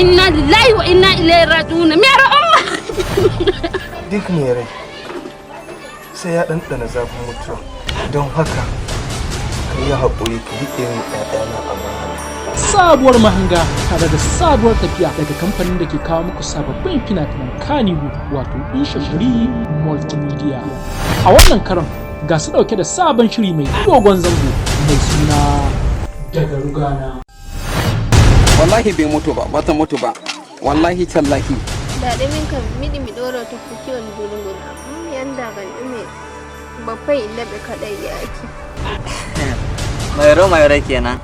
inna lillahi wa inna ilaihi raji'un me umma duk ne rai sai ya ɗanɗana zafin mutuwa don haka ka yi haƙuri ka riƙe min ƴaƴana amana. Sabuwar mahanga tare da sabuwar tafiya daga kamfanin da ke kawo muku sababbin fina-finan Kannywood wato Shiri Multimedia. A wannan karon ga su ɗauke da sabon shiri mai dogon zango mai suna Daga Rugana. Wallahi bai mutu ba, bata mutu ba. Wallahi tallahi. Da min kan midi mi doro ta fukiyon gurguna. Yanda gan me babbai inda bai kadai yaki. Mai ro kenan.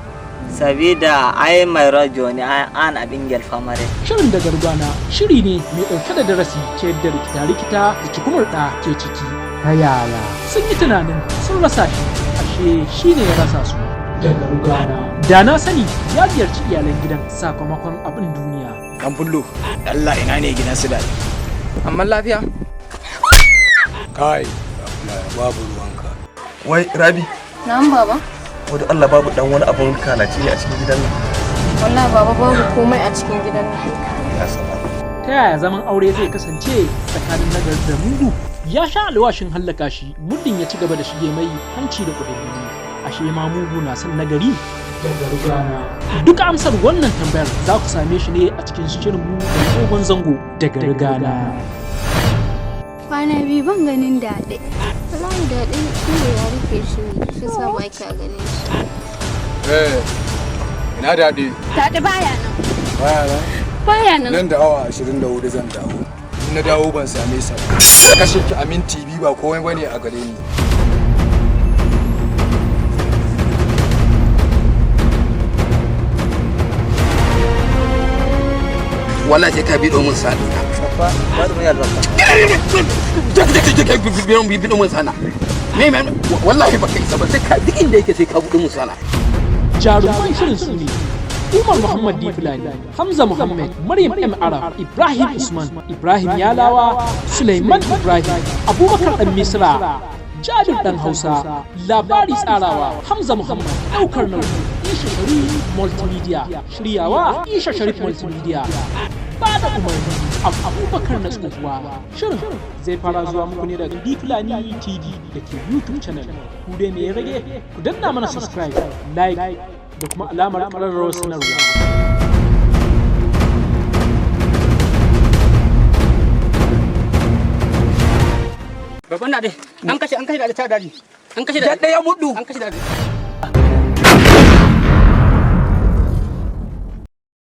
Sabida ai mai rajo ne an abin gelfamare. Shirin Daga Rugana shiri ne mai ɗauke da darasi ke da rikita-rikita da cikumurɗa ke ciki. Ta yaya sun yi tunanin sun rasa shi, ashe shi ne ya rasa su. Daga Rugana. Da na sani ya ziyarci iyalan gidan sakamakon abin duniya. Dan bullo, Allah ina ne gidan su da. Amma lafiya? Kai, babu ruwanka. Wai Rabi, Na'am baba. wadda Allah babu dan wani abun kalaci ne a cikin gidan nan. Wallahi baba babu komai a cikin gidan nan. Ya saba. Ta yaya zaman aure zai kasance tsakanin nagari da mugu? Ya sha alwashin hallaka shi muddin ya ci gaba da shige mai hanci da kudin. Ashe ma mugu na son nagari? Daga Rugana. Duka amsar wannan tambayar za ku same shi ne a cikin shirin mu da dogon zango Daga Rugana. Kwana biyu ban ganin daɗe. Wallahi daɗe shi ne ya rufe shi sa ba ka ganin shi. Ina daɗi. Daɗe baya nan. Baya nan. Baya nan. Nan da awa 24 zan dawo. In na dawo ban same sa ba. Kashe ki a minti biyu ba komai bane a gare ni. Wallahi sai ka bido mun sani. Ba da mai albarka. Bido mun sana. Me wallahi baka isa ba sai ka duk inda yake sai ka buɗe mun sana. Jaruman shirin su ne Umar Muhammad D. Fulani, Hamza Muhammad, Maryam M. Arab, Ibrahim Usman, Ibrahim Yalawa, Suleiman Ibrahim, Abubakar Dan Misra, Jabir Dan Hausa, Labari Tsarawa, Hamza Muhammad, ɗaukar nauyi, Shiri Multimedia, shiryawa Shiri Multimedia. Ba da umarni Abubakar na tsohuwa. Shirin zai fara zuwa muku ne daga D Fulani TV da ke YouTube channel. Ku dai me ya rage? Ku danna mana subscribe, like da kuma alamar ƙararrawar sanarwa. Babban dade, an kashe da ta dadi. An kashe da ya mudu. An kashe da